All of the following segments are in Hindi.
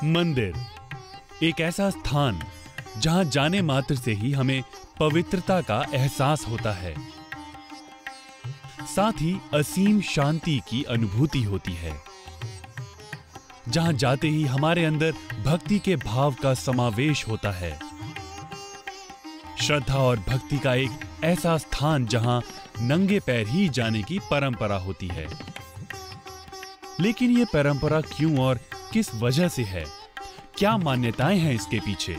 मंदिर एक ऐसा स्थान जहां जाने मात्र से ही हमें पवित्रता का एहसास होता है, साथ ही असीम शांति की अनुभूति होती है। जहां जाते ही हमारे अंदर भक्ति के भाव का समावेश होता है। श्रद्धा और भक्ति का एक ऐसा स्थान जहां नंगे पैर ही जाने की परंपरा होती है। लेकिन यह परंपरा क्यों और किस वजह से है? क्या मान्यताएं हैं इसके पीछे?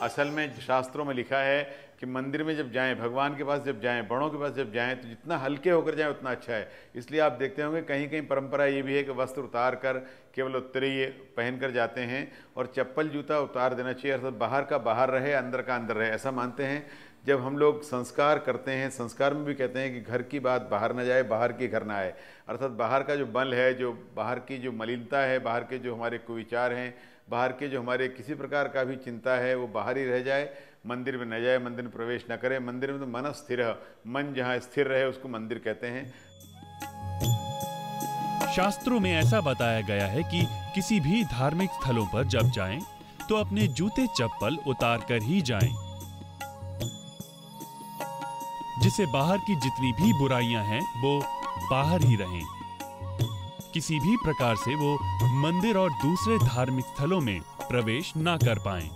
असल में शास्त्रों में लिखा है कि मंदिर में जब जाएं, भगवान के पास जब जाएं, बड़ों के पास जब जाएं, तो जितना हल्के होकर जाएं उतना अच्छा है। इसलिए आप देखते होंगे कहीं कहीं परंपरा ये भी है कि वस्त्र उतार कर केवल उत्तरीय पहन कर जाते हैं और चप्पल जूता उतार देना चाहिए, अर्थात बाहर का बाहर रहे, अंदर का अंदर रहे, ऐसा मानते हैं। जब हम लोग संस्कार करते हैं, संस्कार में भी कहते हैं कि घर की बात बाहर न जाए, बाहर की घर न आए, अर्थात बाहर का जो बल है, जो बाहर की जो मलिनता है, बाहर के जो हमारे कुविचार हैं, बाहर के जो हमारे किसी प्रकार का भी चिंता है, वो बाहर ही रह जाए, मंदिर में न जाए, मंदिर में प्रवेश न करे। मंदिर में तो मन स्थिर है, मन जहाँ स्थिर रहे उसको मंदिर कहते हैं। शास्त्रों में ऐसा बताया गया है कि किसी भी धार्मिक स्थलों पर जब जाएं, तो अपने जूते चप्पल उतार कर ही जाएं, जिससे बाहर की जितनी भी बुराइयां हैं वो बाहर ही रहें। किसी भी प्रकार से वो मंदिर और दूसरे धार्मिक स्थलों में प्रवेश ना कर पाएं।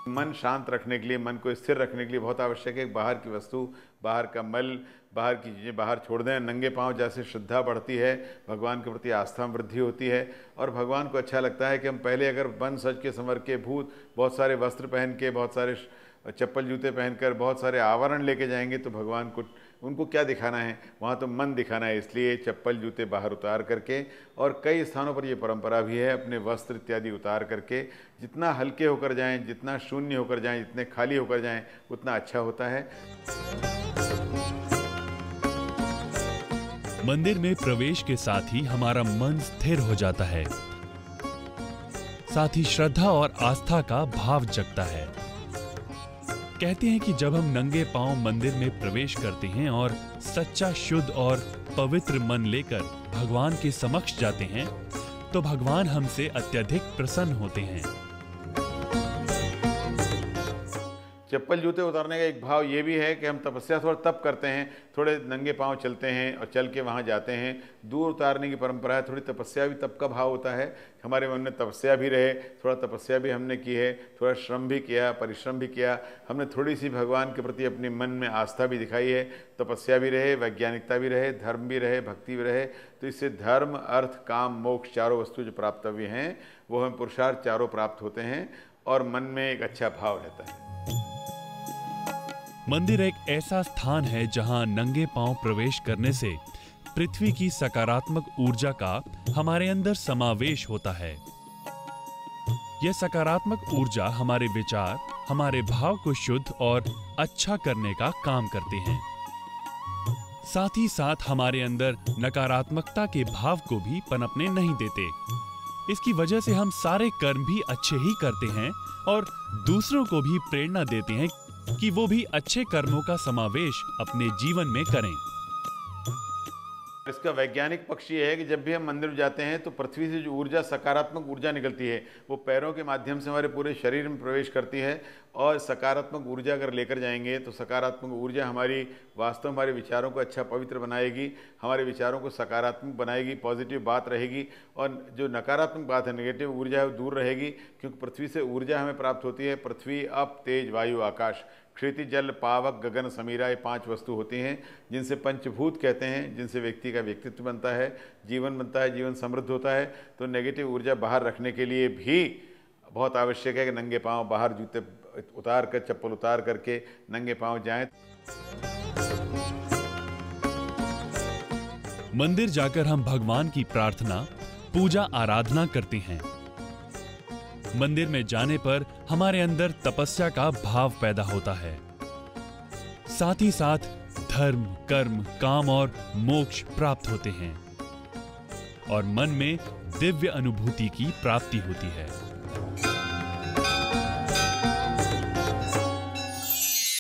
मन शांत रखने के लिए, मन को स्थिर रखने के लिए बहुत आवश्यक है बाहर की वस्तु, बाहर का मल, बाहर की चीज़ें बाहर छोड़ दें। नंगे पांव जैसे श्रद्धा बढ़ती है, भगवान के प्रति आस्था में वृद्धि होती है और भगवान को अच्छा लगता है कि हम पहले अगर बन सज के संवर के भूत बहुत सारे वस्त्र पहन के, बहुत सारे चप्पल जूते पहनकर, बहुत सारे आवरण लेके जाएंगे तो भगवान को उनको क्या दिखाना है? वहाँ तो मन दिखाना है। इसलिए चप्पल जूते बाहर उतार करके, और कई स्थानों पर ये परंपरा भी है, अपने वस्त्र इत्यादि उतार करके जितना हल्के होकर जाएं, जितना शून्य होकर जाएं, जितने खाली होकर जाएं, उतना अच्छा होता है। मंदिर में प्रवेश के साथ ही हमारा मन स्थिर हो जाता है, साथ ही श्रद्धा और आस्था का भाव जगता है। कहते हैं कि जब हम नंगे पांव मंदिर में प्रवेश करते हैं और सच्चा, शुद्ध और पवित्र मन लेकर भगवान के समक्ष जाते हैं, तो भगवान हमसे अत्यधिक प्रसन्न होते हैं। चप्पल जूते उतारने का एक भाव ये भी है कि हम तपस्या थोड़ा तप करते हैं, थोड़े नंगे पांव चलते हैं और चल के वहाँ जाते हैं। दूर उतारने की परंपरा है, थोड़ी तपस्या भी तप का भाव होता है, हमारे मन में तपस्या भी रहे, थोड़ा तपस्या भी हमने की है, थोड़ा श्रम भी किया, परिश्रम भी किया, हमने थोड़ी सी भगवान के प्रति अपने मन में आस्था भी दिखाई है। तपस्या भी रहे, वैज्ञानिकता भी रहे, धर्म भी रहे, भक्ति भी रहे, तो इससे धर्म, अर्थ, काम, मोक्ष चारों वस्तु जो प्राप्तव्य हैं वो हमें पुरुषार्थ चारों प्राप्त होते हैं और मन में एक अच्छा भाव रहता है। मंदिर एक ऐसा स्थान है जहां नंगे पांव प्रवेश करने से पृथ्वी की सकारात्मक ऊर्जा का हमारे अंदर समावेश होता है। यह सकारात्मक ऊर्जा हमारे विचार, हमारे भाव को शुद्ध और अच्छा करने का काम करते हैं। साथ ही साथ हमारे अंदर नकारात्मकता के भाव को भी पनपने नहीं देते। इसकी वजह से हम सारे कर्म भी अच्छे ही करते हैं और दूसरों को भी प्रेरणा देते हैं कि वो भी अच्छे कर्मों का समावेश अपने जीवन में करें। इसका वैज्ञानिक पक्ष ये है कि जब भी हम मंदिर में जाते हैं तो पृथ्वी से जो ऊर्जा, सकारात्मक ऊर्जा निकलती है, वो पैरों के माध्यम से हमारे पूरे शरीर में प्रवेश करती है और सकारात्मक ऊर्जा अगर लेकर जाएंगे तो सकारात्मक ऊर्जा हमारी वास्तव में हमारे विचारों को अच्छा पवित्र बनाएगी, हमारे विचारों को सकारात्मक बनाएगी, पॉजिटिव बात रहेगी और जो नकारात्मक बात है, नेगेटिव ऊर्जा है, वो दूर रहेगी। क्योंकि पृथ्वी से ऊर्जा हमें प्राप्त होती है। पृथ्वी, अप, तेज, वायु, आकाश, क्षिति, जल, पावक, गगन, समीरा, ये 5 वस्तु होती हैं जिनसे पंचभूत कहते हैं, जिनसे व्यक्ति का व्यक्तित्व बनता है, जीवन बनता है, जीवन समृद्ध होता है। तो नेगेटिव ऊर्जा बाहर रखने के लिए भी बहुत आवश्यक है कि नंगे पांव बाहर जूते उतार कर, चप्पल उतार करके नंगे पांव जाएं। मंदिर जाकर हम भगवान की प्रार्थना, पूजा, आराधना करते हैं। मंदिर में जाने पर हमारे अंदर तपस्या का भाव पैदा होता है। साथ ही साथ धर्म, कर्म, काम और मोक्ष प्राप्त होते हैं और मन में दिव्य अनुभूति की प्राप्ति होती है।